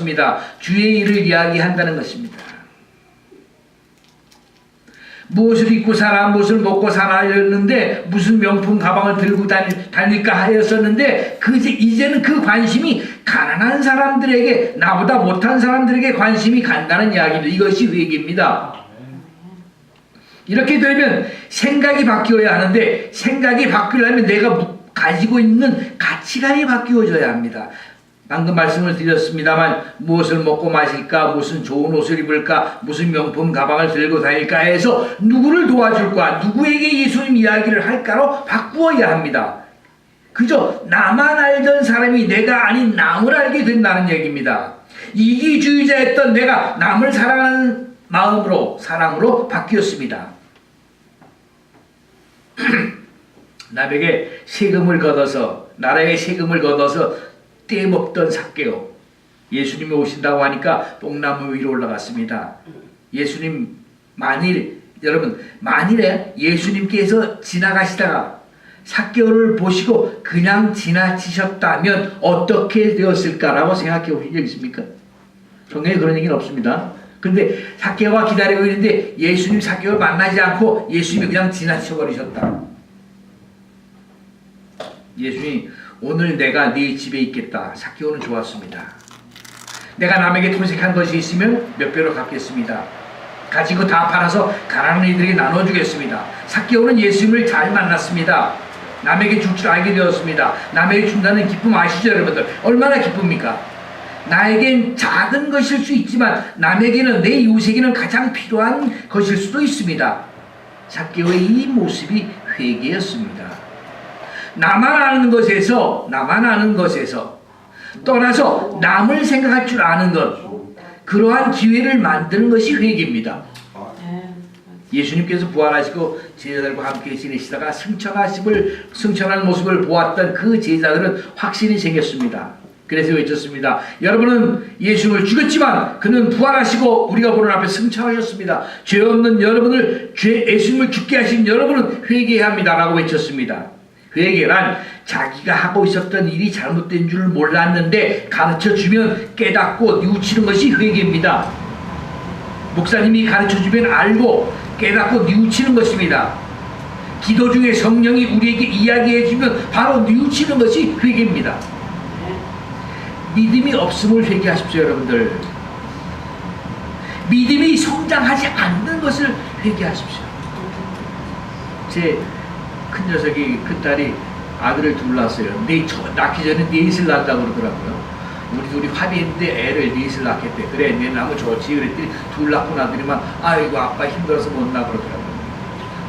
되었습니다. 주의 일을 이야기한다는 것입니다. 무엇을 입고 살아, 무엇을 먹고 살아였는데 무슨 명품 가방을 들고 다닐까 하였었는데 이제는 그 관심이 가난한 사람들에게, 나보다 못한 사람들에게 관심이 간다는 이야기입니다. 이것이 회개입니다. 이렇게 되면 생각이 바뀌어야 하는데, 생각이 바뀌려면 내가 가지고 있는 가치관이 바뀌어져야 합니다. 방금 말씀을 드렸습니다만, 무엇을 먹고 마실까, 무슨 좋은 옷을 입을까, 무슨 명품 가방을 들고 다닐까 해서 누구를 도와줄까, 누구에게 예수님 이야기를 할까로 바꾸어야 합니다. 그저 나만 알던 사람이 내가 아닌 남을 알게 된다는 얘기입니다. 이기주의자였던 내가 남을 사랑하는 마음으로, 사랑으로 바뀌었습니다. 남에게 세금을 걷어서, 나라에 세금을 걷어서 떼먹던 삭개오, 예수님이 오신다고 하니까 뽕나무 위로 올라갔습니다. 예수님, 만일에 예수님께서 지나가시다가 삭개오를 보시고 그냥 지나치셨다면 어떻게 되었을까라고 생각해 보신 적 있습니까? 성경에 그런 얘기는 없습니다. 그런데 삭개오가 기다리고 있는데 예수님 삭개오를 만나지 않고 예수님이 그냥 지나쳐버리셨다. 예수님이 오늘 내가 네 집에 있겠다. 삭개오는 좋았습니다. 내가 남에게 토색한 것이 있으면 몇 배로 갚겠습니다. 가진 거 다 팔아서 가난한 이들에게 나눠주겠습니다. 삭개오는 예수님을 잘 만났습니다. 남에게 줄 줄 알게 되었습니다. 남에게 준다는 기쁨 아시죠, 여러분들? 얼마나 기쁩니까? 나에겐 작은 것일 수 있지만 남에게는, 내 이웃에게는 가장 필요한 것일 수도 있습니다. 삭개오의 이 모습이 회개였습니다. 나만 아는 것에서 떠나서 남을 생각할 줄 아는 것, 그러한 기회를 만드는 것이 회개입니다. 예수님께서 부활하시고 제자들과 함께 지내시다가 승천하는 모습을 보았던 그 제자들은 확신이 생겼습니다. 그래서 외쳤습니다. 여러분은 예수님을 죽였지만 그는 부활하시고 우리가 보는 앞에 승천하셨습니다. 죄 없는 여러분을, 예수님을 죽게 하신 여러분은 회개해야 합니다 라고 외쳤습니다. 회개란 자기가 하고 있었던 일이 잘못된 줄 몰랐는데 가르쳐주면 깨닫고 뉘우치는 것이 회개입니다. 목사님이 가르쳐주면 알고 깨닫고 뉘우치는 것입니다. 기도 중에 성령이 우리에게 이야기해주면 바로 뉘우치는 것이 회개입니다. 믿음이 없음을 회개하십시오, 여러분들. 믿음이 성장하지 않는 것을 회개하십시오. 제 큰 녀석이, 큰딸이 아들을 둘 낳았어요. 낳기 전에 넷을 낳았다고 그러더라고요. 우리 둘이 합의했는데 애를 넷을 낳겠대. 그래, 내 나무 좋지. 그랬더니 둘 낳고 나더니만 아이고 아빠 힘들어서 못 낳아 그러더라고요.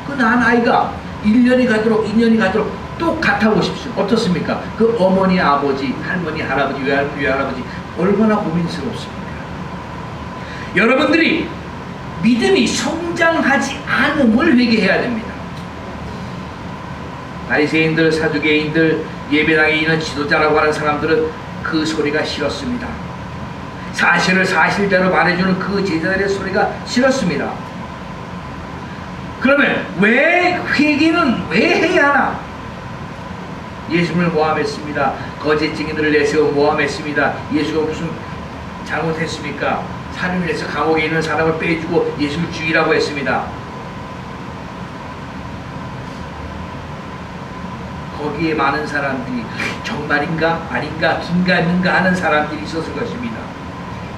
그 낳은 아이가 1년이 가도록 2년이 가도록 똑같아 보십시오. 어떻습니까? 그 어머니, 아버지, 할머니, 할아버지, 외할아버지 얼마나 고민스럽습니까? 여러분들이 믿음이 성장하지 않음을 회개해야 됩니다. 바리새인들, 사두개인들, 예배당에 있는 지도자라고 하는 사람들은 그 소리가 싫었습니다. 사실을 사실대로 말해주는 그 제자들의 소리가 싫었습니다. 그러면 왜 회개는 왜 해야 하나? 예수님을 모함했습니다. 거짓 증인들을 내세워 모함했습니다. 예수가 무슨 잘못했습니까? 살인을 해서 감옥에 있는 사람을 빼주고 예수를 죽이라고 했습니다. 거기에 많은 사람들이 정말인가 아닌가 긴가민가 하는 사람들이 있었을 것입니다.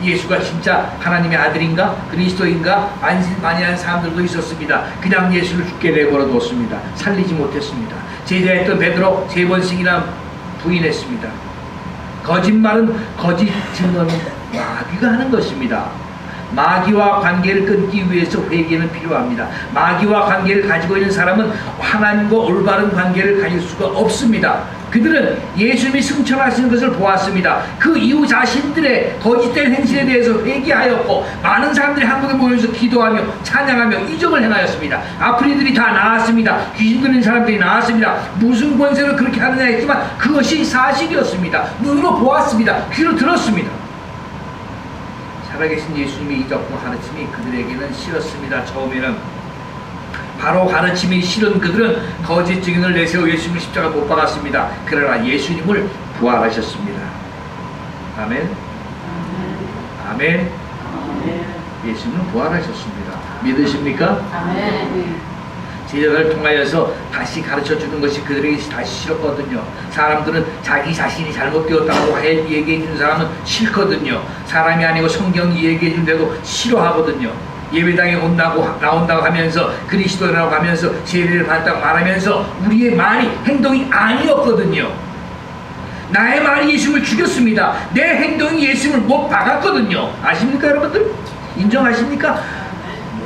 예수가 진짜 하나님의 아들인가 그리스도인가 만연한 사람들도 있었습니다. 그냥 예수를 죽게 내버려 뒀습니다. 살리지 못했습니다. 제자였던 베드로 3번씩이나 부인했습니다. 거짓말은, 거짓 증언은 마귀가 하는 것입니다. 마귀와 관계를 끊기 위해서 회개는 필요합니다. 마귀와 관계를 가지고 있는 사람은 하나님과 올바른 관계를 가질 수가 없습니다. 그들은 예수님이 승천하시는 것을 보았습니다. 그 이후 자신들의 거짓된 행실에 대해서 회개하였고 많은 사람들이 한국에 모여서 기도하며 찬양하며 이적을 행하였습니다. 아프리들이 다 나았습니다. 귀신 들린 사람들이 나았습니다. 무슨 권세로 그렇게 하느냐 했지만 그것이 사실이었습니다. 눈으로 보았습니다. 귀로 들었습니다. 살아계신 예수님의 이적과 가르침이 그들에게는 싫었습니다. 처음에는 바로 가르침이 싫은 그들은 거짓 증인을 내세워 예수님을 십자가 못 박았습니다. 그러나 예수님을 부활하셨습니다. 아멘. 아멘. 예수님은 부활하셨습니다. 믿으십니까? 제자들을 통하여서 다시 가르쳐 주는 것이 그들에게 다시 싫었거든요. 사람들은 자기 자신이 잘못되었다고 얘기해 주는 사람은 싫거든요. 사람이 아니고 성경이 얘기해 주는데도 싫어하거든요. 예배당에 나온다고 하면서 그리스도라고 하면서 세례를 받았다고 말하면서 우리의 말이 행동이 아니었거든요. 나의 말이 예수님을 죽였습니다. 내 행동이 예수님을 못 박았거든요. 아십니까 여러분들? 인정하십니까?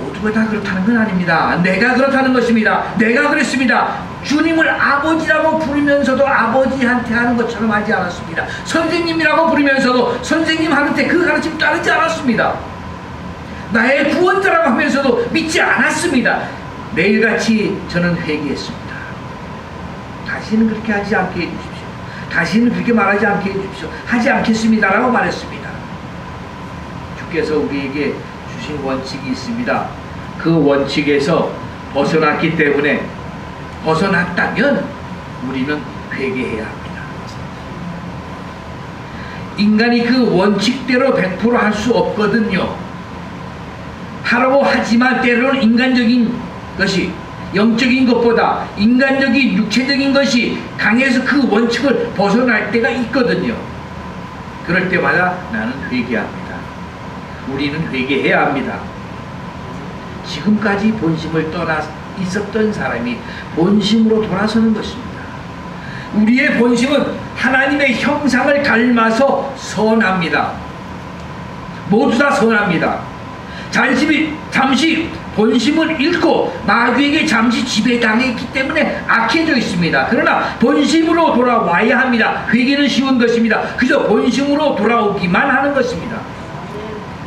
모두가 다 그렇다는 건 아닙니다. 내가 그렇다는 것입니다. 내가 그랬습니다. 주님을 아버지라고 부르면서도 아버지한테 하는 것처럼 하지 않았습니다. 선생님이라고 부르면서도 선생님한테 그 가르침 따르지 않았습니다. 나의 구원자라고 하면서도 믿지 않았습니다. 매일같이 저는 회개했습니다. 다시는 그렇게 하지 않게 해주십시오. 다시는 그렇게 말하지 않게 해주십시오. 하지 않겠습니다라고 말했습니다. 주께서 우리에게 주신 원칙이 있습니다. 그 원칙에서 벗어났기 때문에 벗어났다면 우리는 회개해야 합니다. 인간이 그 원칙대로 100% 할 수 없거든요. 하라고 하지만 때로는 인간적인 것이 영적인 것보다 인간적인 육체적인 것이 강해서 그 원칙을 벗어날 때가 있거든요. 그럴 때마다 나는 회개합니다. 우리는 회개해야 합니다. 지금까지 본심을 떠나 있었던 사람이 본심으로 돌아서는 것입니다. 우리의 본심은 하나님의 형상을 닮아서 선합니다. 모두 다 선합니다. 잠시 본심을 잃고 마귀에게 잠시 지배당했기 때문에 악해져 있습니다. 그러나 본심으로 돌아와야 합니다. 회개는 쉬운 것입니다. 그저 본심으로 돌아오기만 하는 것입니다.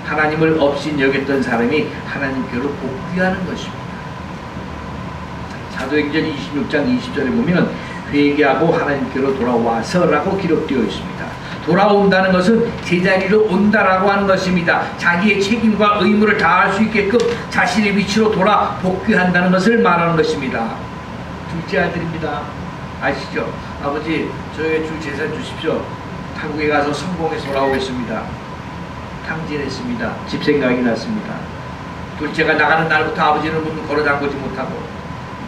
하나님을 없인 여겼던 사람이 하나님께로 복귀하는 것입니다. 사도행전 26장 20절에 보면 회개하고 하나님께로 돌아와서 라고 기록되어 있습니다. 돌아온다는 것은 제자리로 온다라고 하는 것입니다. 자기의 책임과 의무를 다할 수 있게끔 자신의 위치로 돌아 복귀한다는 것을 말하는 것입니다. 둘째 아들입니다. 아시죠? 아버지, 저에게 주 재산 주십시오. 타국에 가서 성공해서 돌아오겠습니다. 탕진했습니다. 집 생각이 났습니다. 둘째가 나가는 날부터 아버지는 문 걸어 잠그지 못하고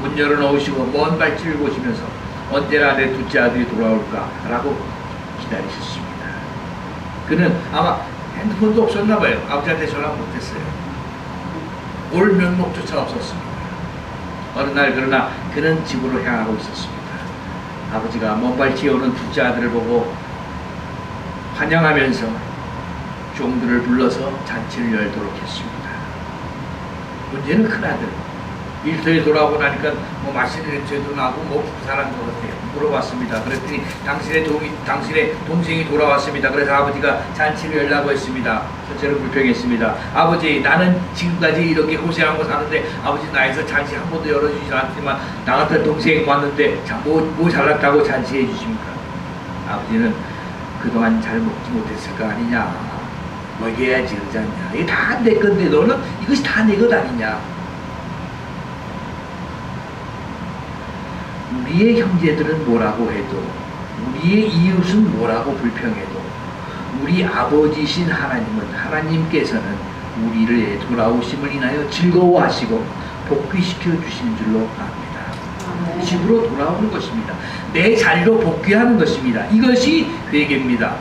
문 열어놓으시고 먼 발길을 보시면서 언제나 내 둘째 아들이 돌아올까 라고 기다리셨습니다. 그는 아마 핸드폰도 없었나 봐요. 아버지한테 전화 못했어요. 올 면목조차 없었습니다. 어느 날 그러나 그는 집으로 향하고 있었습니다. 아버지가 먼 발치에 오는 둘째 아들을 보고 환영하면서 종들을 불러서 잔치를 열도록 했습니다. 문제는 큰아들. 일터에 돌아오고 나니까 뭐 맛있는 냄새도 나고 뭐 불편한 것 같아요. 물어봤습니다. 그랬더니 당신의 동생이 돌아왔습니다. 그래서 아버지가 잔치를 열라고 했습니다. 첫째는 불평했습니다. 아버지, 나는 지금까지 이렇게 고생하고 사는데 아버지 나에서 잔치 한 번도 열어주지 않지만 나 같은 동생이 왔는데 뭐 잘났다고 잔치해 주십니까? 아버지는 그동안 잘 먹지 못했을 거 아니냐, 먹여야지 그러지 않냐, 이게 다 내 건데 너는 이것이 다 내 것 아니냐. 우리의 형제들은 뭐라고 해도, 우리의 이웃은 뭐라고 불평해도 우리 아버지신 하나님께서는 우리를 돌아오심을 인하여 즐거워하시고 복귀시켜 주시는 줄로 압니다. 집으로 돌아오는 것입니다. 내 자리로 복귀하는 것입니다. 이것이 회개입니다.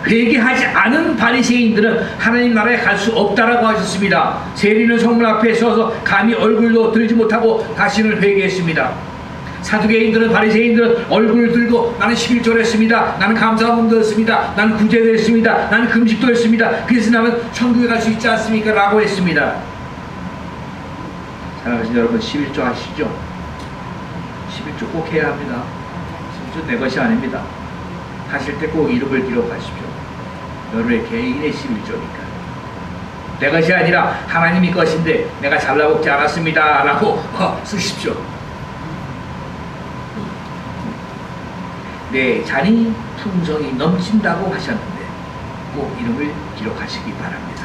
회개하지 않은 바리새인들은 하나님 나라에 갈 수 없다라고 하셨습니다. 세리는 성문 앞에 서서 감히 얼굴도 들지 못하고 다시는 회개했습니다. 사두개인들은, 바리새인들은 얼굴을 들고 나는 11조를 했습니다. 나는 감사함도 했습니다. 나는 구제도 했습니다. 나는 금식도 했습니다. 그래서 나는 천국에 갈 수 있지 않습니까? 라고 했습니다. 사랑하신 여러분, 11조 아시죠? 11조 꼭 해야 합니다. 11조 내 것이 아닙니다. 하실 때 꼭 이름을 기록하십시오. 여러분의 개인의 11조니까. 내 것이 아니라 하나님의 것인데 내가 잘라먹지 않았습니다. 라고 쓰십시오. 내 잔이 풍성이 넘친다고 하셨는데 꼭 이름을 기록하시기 바랍니다.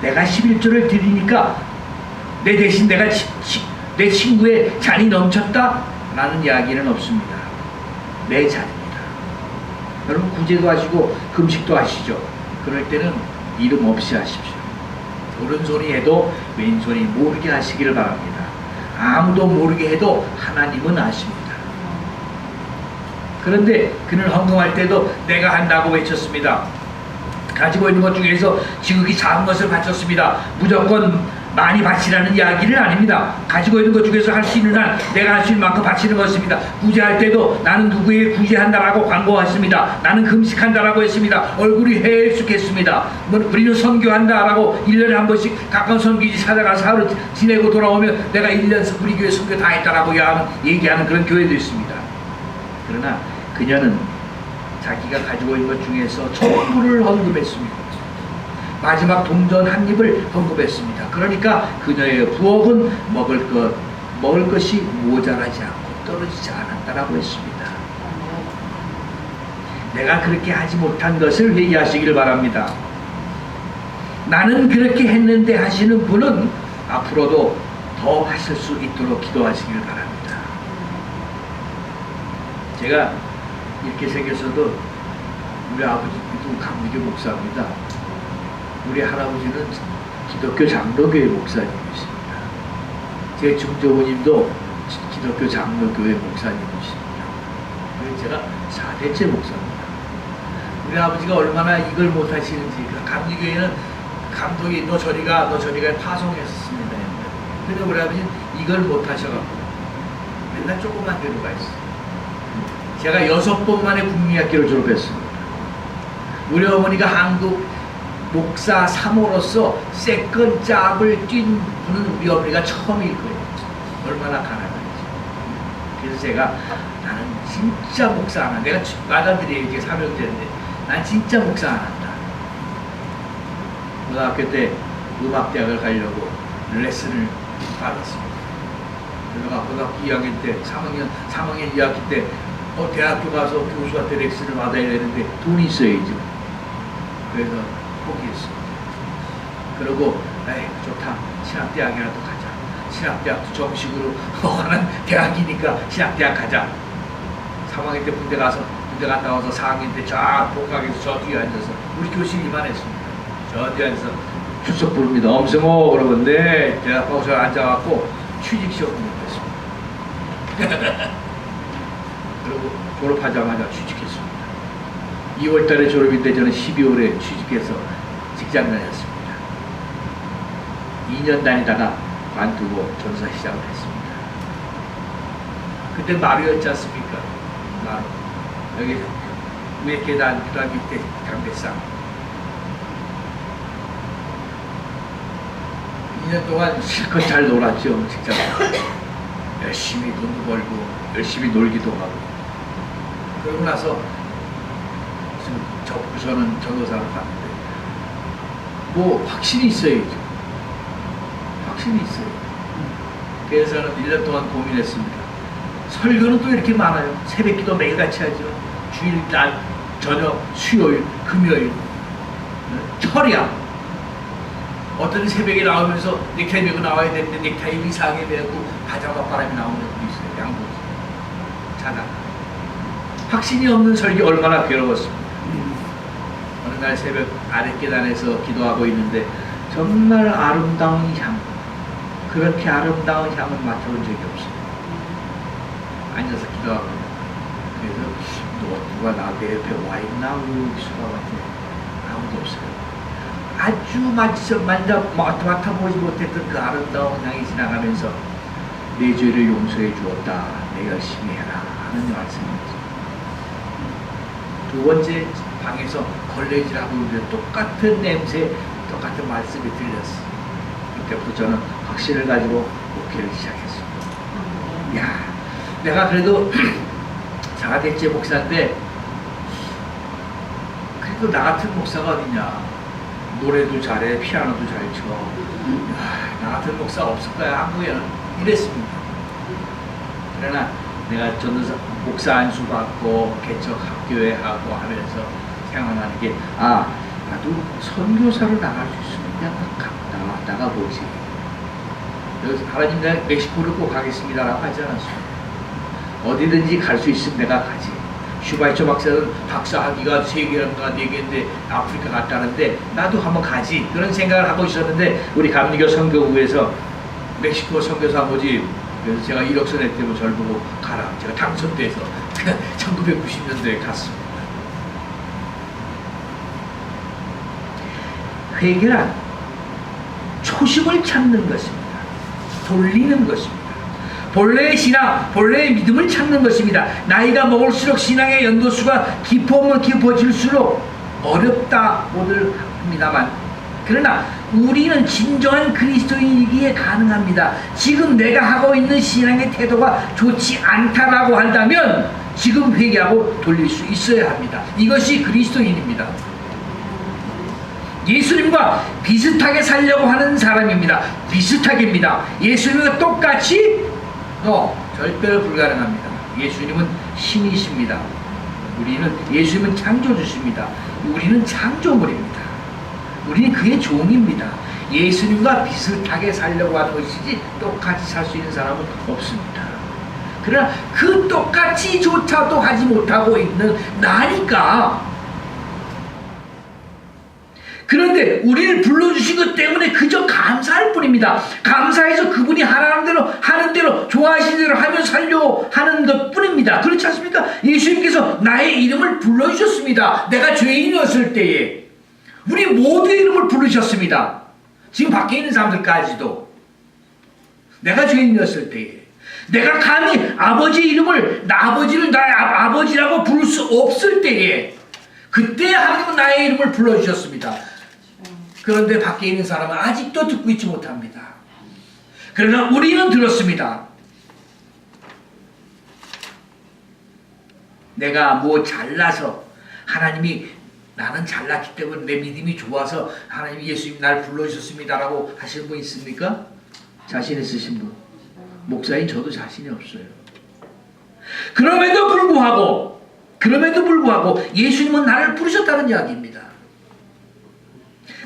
내가 11조를 드리니까 내 대신 내 친구의 잔이 넘쳤다? 라는 이야기는 없습니다. 내 잔입니다. 여러분 구제도 하시고 금식도 하시죠. 그럴 때는 이름 없이 하십시오. 오른손이 해도 왼손이 모르게 하시기를 바랍니다. 아무도 모르게 해도 하나님은 아십니다. 그런데 그는 헌금할 때도 내가 한다고 외쳤습니다. 가지고 있는 것 중에서 지극히 작은 것을 바쳤습니다. 무조건 많이 바치라는 이야기는 아닙니다. 가지고 있는 것 중에서 할 수 있는 한 내가 할 수 있는 만큼 바치는 것입니다. 구제할 때도 나는 누구에게 구제한다라고 광고했습니다. 나는 금식한다라고 했습니다. 얼굴이 해숙했습니다. 우리는 선교한다라고 1년에 한 번씩 가까운 선교지 찾아가서 하루 지내고 돌아오면 내가 1년 우리 교회 선교 다 했다라고 얘기하는 그런 교회도 있습니다. 그러나 그녀는 자기가 가지고 있는 것 중에서 전부를 헌금했습니다. 마지막 동전 한 입을 헌금했습니다. 그러니까 그녀의 부엌은 먹을 것이 모자라지 않고 떨어지지 않았다라고 했습니다. 내가 그렇게 하지 못한 것을 회개하시기를 바랍니다. 나는 그렇게 했는데 하시는 분은 앞으로도 더 하실 수 있도록 기도하시기를 바랍니다. 제가 이렇게 생겼어도 우리 아버지도 감리교 목사입니다. 우리 할아버지는 기독교 장로교회 목사님이십니다. 제 증조부님도 기독교 장로교회 목사님이십니다. 그래서 제가 4대째 목사입니다. 우리 아버지가 얼마나 이걸 못하시는지, 감리교회는 감독이 너 저리가 파송했었습니다. 근데 우리 아버지는 이걸 못하셔가지고 맨날 조그만 데로 가 있어요. 제가 6번 만에 국민학교를 졸업했습니다. 우리 어머니가 한국 목사 3호로서 세컨 짭을 뛴 분은 우리 어머니가 처음일 거예요. 얼마나 가난한지. 그래서 제가 나는 진짜 목사 안 한다. 내가 아들들이 이제 사명제인데 난 진짜 목사 안 한다. 고등학교 때 음악대학을 가려고 레슨을 받았습니다. 그래서 고등학교 2학년 때 3학년 2학기 때 대학교 가서 교수한테 레슨을 받아야 되는데 돈이 있어야죠. 그래서 포기했습니다. 그러고 에이 좋다. 신학대학이라도 가자. 신학대학도 정식으로 하는 대학이니까 신학대학 가자. 3학년 때 군대 갔다 와서 4학년 때 쫙 복학해서 저 뒤에 앉아서 우리 교실 이만했습니다. 저 뒤에 앉아서 출석 부릅니다. 엄성호 그러는데 대학 가서 저 앉아갖고 취직시험 공부했습니다. 그리고 졸업하자마자 취직했습니다. 2월 달에 졸업인데 저는 12월에 취직해서 직장 다녔습니다. 2년 다니다가 관두고 전사 시작을 했습니다. 그때 마루였지 않습니까? 마루. 여기 위에 계단, 그 다음 밑에 강대상. 2년 동안 실컷 잘 놀았죠, 직장. 열심히 돈도 벌고, 열심히 놀기도 하고. 그러고 나서 지금 저 부서는 전도사를 봤는데 뭐 확신이 있어야죠. 확신이 있어요. 그래서 저는 1년 동안 고민했습니다. 설교는 또 이렇게 많아요. 새벽기도 매일같이 하죠. 주일 날 저녁 수요일 금요일 철야 어떤 새벽에 나오면서 넥타이 메고 나와야 되는데 넥타이 이상하게 메고 바자막 바람이 나오는 것도 있어요. 양복 자다. 확신이 없는 설교 얼마나 괴로웠습니다. 어느 날 새벽 아랫계단에서 기도하고 있는데 정말 아름다운 향, 그렇게 아름다운 향을 맡아본 적이 없어요. 앉아서 기도하고 있는데 그래서 누가 내 옆에 와 있나 수가 같은데 아무도 없어요. 아주 맡아보지 못했던 그 아름다운 향이 지나가면서 내 죄를 용서해 주었다. 내 열심히 해라 하는 말씀이었어요. 두 번째 방에서 걸레질하고 있는데 똑같은 냄새, 똑같은 말씀이 들렸어요. 그때부터 저는 확신을 가지고 목회를 시작했습니다. 야, 내가 그래도 4대째 목사인데 그래도 나 같은 목사가 어딨냐. 노래도 잘해, 피아노도 잘 쳐. 나 같은 목사 없을 거야, 한국에는. 이랬습니다. 그러나 내가 전도사 목사 안수 받고 개척 학교에 하고 하면서 생각나는 게 나도 선교사로 나갈 수 있으면 그냥 나가보지. 그래서 하나님 내가 멕시코를 꼭 가겠습니다라고 하지 않았어요. 어디든지 갈 수 있으면 내가 가지. 슈바이처 박사는 박사학위가 3개인가 4개인데 아프리카 갔다는데 나도 한번 가지 그런 생각을 하고 있었는데 우리 감리교 선교부에서 멕시코 선교사 아버지 그래서 제가 이력서 냈더니 저를 보고 가라 제가 당선돼서 1990년도에 갔습니다. 회개란 초심을 찾는 것입니다. 돌리는 것입니다. 본래의 신앙, 본래의 믿음을 찾는 것입니다. 나이가 먹을수록 신앙의 연도수가 깊으면 깊어질수록 어렵다고들 합니다만 그러나 우리는 진정한 그리스도인이기에 가능합니다. 지금 내가 하고 있는 신앙의 태도가 좋지 않다라고 한다면 지금 회개하고 돌릴 수 있어야 합니다. 이것이 그리스도인입니다. 예수님과 비슷하게 살려고 하는 사람입니다. 비슷하게입니다. 예수님과 똑같이 절대로 불가능합니다. 예수님은 신이십니다. 예수님은 창조주십니다. 우리는 창조물입니다. 우리는 그의 종입니다. 예수님과 비슷하게 살려고 하는 것이지 똑같이 살 수 있는 사람은 없습니다. 그러나 그 똑같이조차도 하지 못하고 있는 나니까 그런데 우리를 불러주신 것 때문에 그저 감사할 뿐입니다. 감사해서 그분이 하라는 대로 하는 대로 좋아하시는 대로 하며 살려 하는 것 뿐입니다. 그렇지 않습니까? 예수님께서 나의 이름을 불러주셨습니다. 내가 죄인이었을 때에 우리 모두의 이름을 부르셨습니다. 지금 밖에 있는 사람들까지도 내가 죄인이었을 때에 내가 감히 아버지 이름을 아버지를 나의 아버지라고 부를 수 없을 때에 그때 하나님은 나의 이름을 불러주셨습니다. 그런데 밖에 있는 사람은 아직도 듣고 있지 못합니다. 그러나 우리는 들었습니다. 내가 뭐 잘나서 하나님이 나는 잘났기 때문에 내 믿음이 좋아서 하나님 예수님 날 불러주셨습니다라고 하시는 분 있습니까? 자신 있으신 분? 목사인 저도 자신이 없어요. 그럼에도 불구하고 예수님은 나를 부르셨다는 이야기입니다.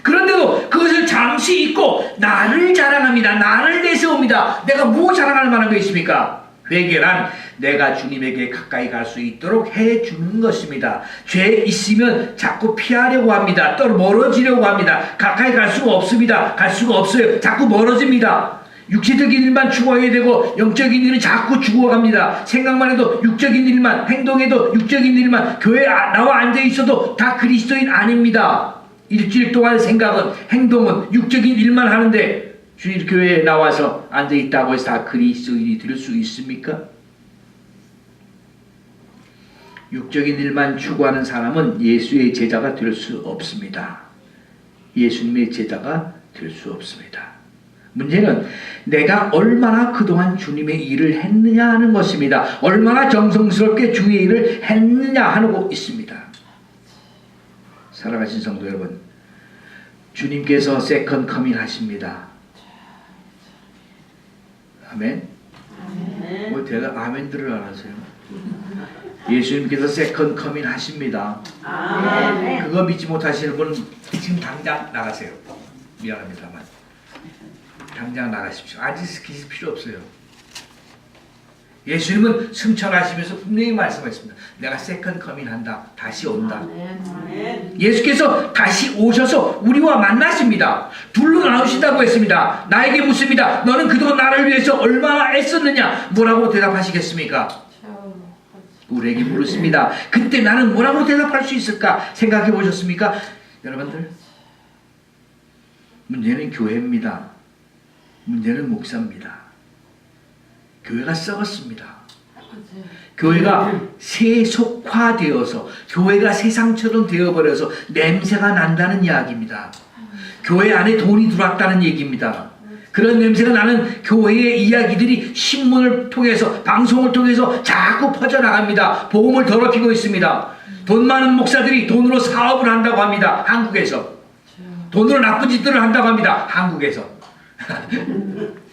그런데도 그것을 잠시 잊고 나를 자랑합니다. 나를 내세웁니다. 내가 뭐 자랑할 만한 게 있습니까? 회개란 내가 주님에게 가까이 갈 수 있도록 해주는 것입니다. 죄 있으면 자꾸 피하려고 합니다. 또 멀어지려고 합니다. 가까이 갈 수가 없습니다. 갈 수가 없어요. 자꾸 멀어집니다. 육체적인 일만 추구하게 되고 영적인 일은 자꾸 죽어갑니다. 생각만 해도 육적인 일만, 행동해도 육적인 일만, 교회에 나와 앉아있어도 다 그리스도인 아닙니다. 일주일 동안 생각은, 행동은, 육적인 일만 하는데 주일 교회에 나와서 앉아있다고 해서 다 그리스도인이 될 수 있습니까? 육적인 일만 추구하는 사람은 예수의 제자가 될 수 없습니다. 예수님의 제자가 될 수 없습니다. 문제는 내가 얼마나 그동안 주님의 일을 했느냐 하는 것입니다. 얼마나 정성스럽게 주의 일을 했느냐 하고 있습니다. 사랑하신 성도 여러분, 주님께서 세컨 커밍 하십니다. 아멘? 뭐 대답 아멘들을 안 하세요? 예수님께서 세컨 커밍 하십니다. 아멘. 그거 믿지 못하시는 분은 지금 당장 나가세요. 미안합니다만 당장 나가십시오. 앉으실 필요 없어요. 예수님은 승천하시면서 분명히 말씀하셨습니다. 내가 세컨 커밍 한다. 다시 온다. 예수께서 다시 오셔서 우리와 만나십니다. 둘로 나오신다고 했습니다. 나에게 묻습니다. 너는 그동안 나를 위해서 얼마나 애썼느냐? 뭐라고 대답하시겠습니까? 우리에게 물었습니다. 그때 나는 뭐라고 대답할 수 있을까? 생각해 보셨습니까? 여러분들, 문제는 교회입니다. 문제는 목사입니다. 교회가 썩었습니다. 교회가 세속화되어서 교회가 세상처럼 되어버려서 냄새가 난다는 이야기입니다. 교회 안에 돈이 들어왔다는 얘기입니다. 그런 냄새가 나는 교회의 이야기들이 신문을 통해서 방송을 통해서 자꾸 퍼져나갑니다. 복음을 더럽히고 있습니다. 돈 많은 목사들이 돈으로 사업을 한다고 합니다. 한국에서. 돈으로 나쁜 짓들을 한다고 합니다. 한국에서.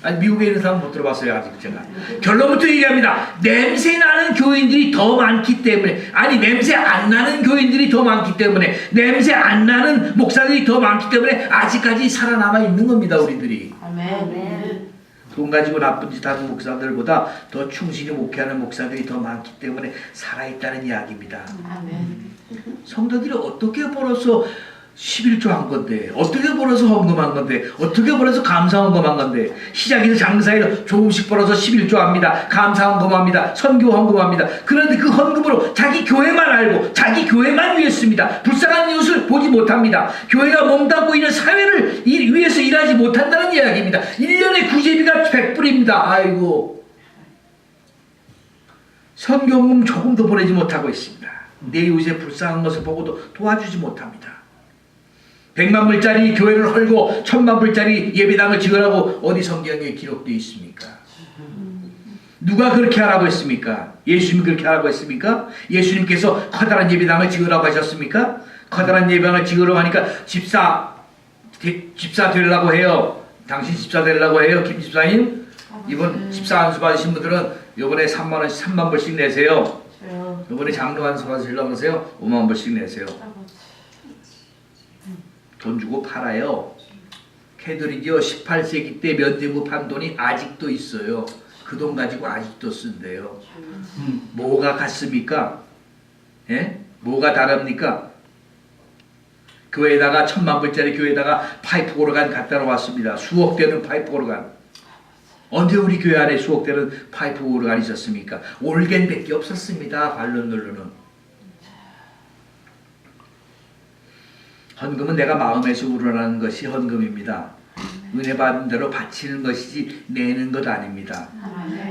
아니, 미국에 있는 사람 못 들어봤어요. 아직 제가. 결론부터 얘기합니다. 냄새 나는 교인들이 더 많기 때문에, 아니 냄새 안 나는 교인들이 더 많기 때문에, 냄새 안 나는 목사들이 더 많기 때문에 아직까지 살아남아 있는 겁니다. 우리들이. 아멘. 돈 가지고 나쁜 짓 하는 목사들보다 더 충실히 목회하는 목사들이 더 많기 때문에 살아있다는 이야기입니다. 아멘. 성도들이 어떻게 벌어서 11조 한 건데, 어떻게 벌어서 헌금한 건데, 어떻게 벌어서 감사 헌금한 건데, 시작에서 장사해서 조금씩 벌어서 11조 합니다. 감사 헌금합니다. 선교 헌금합니다. 그런데 그 헌금으로 자기 교회만 알고 자기 교회만 위해 씁니다. 불쌍한 이웃을 보지 못합니다. 교회가 몸담고 있는 사회를 위해서 일하지 못한다는 이야기입니다. 1년에 구제비가 100불입니다. 아이고, 선교헌금 조금도 보내지 못하고 있습니다. 내 이웃의 불쌍한 것을 보고도 도와주지 못합니다. 100만 불짜리 교회를 헐고 1000만 불짜리 예배당을 지으라고 어디 성경에 기록되어 있습니까? 누가 그렇게 하라고 했습니까? 예수님이 그렇게 하라고 했습니까? 예수님께서 커다란 예배당을 지으라고 하셨습니까? 커다란 예배당을 지으라고 하니까 집사 되려고 해요. 당신 집사 되려고 해요, 김 집사님? 이번 집사 안수 받으신 분들은 이번에 3만 불씩 내세요. 이번에 장로 안수 받으시려고 하세요. 5만 불씩 내세요. 돈 주고 팔아요. 캐들이죠. 18세기 때 면제부 판 돈이 아직도 있어요. 그 돈 가지고 아직도 쓴대요. 뭐가 같습니까? 예? 뭐가 다릅니까? 교회에다가 1000만 불짜리 교회에다가 파이프 오르간 갖다 놓았습니다. 수억 대는 파이프 오르간. 언제 우리 교회 안에 수억 대는 파이프 오르간이 있었습니까? 올겐밖에 없었습니다. 발론 놀로는. 헌금은 내가 마음에서 우러나는 것이 헌금입니다. 은혜 받은 대로 바치는 것이지 내는 것 아닙니다.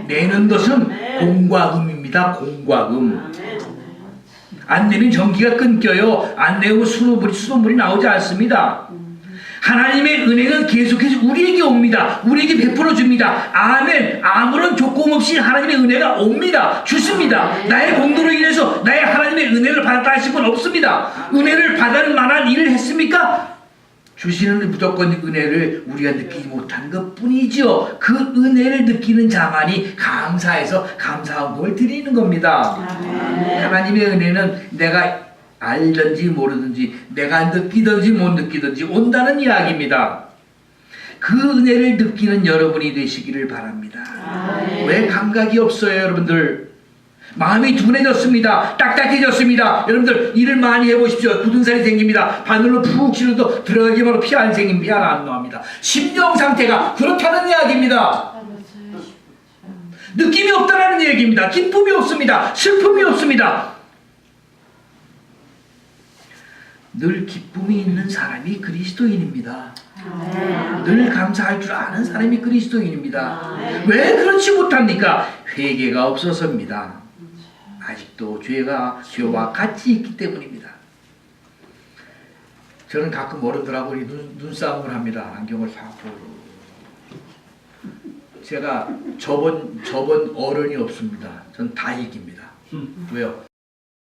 내는 것은 공과 금입니다. 공과 금. 안 내면 전기가 끊겨요. 안 내고 수돗물이 나오지 않습니다. 하나님의 은혜는 계속해서 우리에게 옵니다. 우리에게 베풀어 줍니다. 아멘. 아무런 조건 없이 하나님의 은혜가 옵니다. 주십니다. 나의 공로로 인해서 나의 하나님의 은혜를 받았다 하신 분 없습니다. 은혜를 받을 만한 일을 했습니까? 주시는 무조건 은혜를 우리가 느끼지 못한 것 뿐이죠. 그 은혜를 느끼는 자만이 감사해서 감사함을 드리는 겁니다. 하나님의 은혜는 내가 알든지 모르든지 내가 느끼든지 못 느끼든지 온다는 이야기입니다. 그 은혜를 느끼는 여러분이 되시기를 바랍니다. 왜 감각이 없어요, 여러분들? 마음이 둔해졌습니다. 딱딱해졌습니다. 여러분들 일을 많이 해보십시오. 굳은 살이 생깁니다. 바늘로 푹 치러도 들어가기만 하고 피 안 생깁니다. 피 안 나옵니다. 심령 상태가 그렇다는 이야기입니다. 느낌이 없다는 얘기입니다. 기쁨이 없습니다. 슬픔이 없습니다. 늘 기쁨이 있는 사람이 그리스도인입니다. 늘 감사할 줄 아는 사람이 그리스도인입니다. 왜 그렇지 못합니까? 회개가 없어서입니다. 아직도 죄와 같이 있기 때문입니다. 저는 가끔 어른들하고 눈싸움을 합니다. 안경을 싹 보고. 제가 저번 어른이 없습니다. 전 다 이깁니다. 왜요?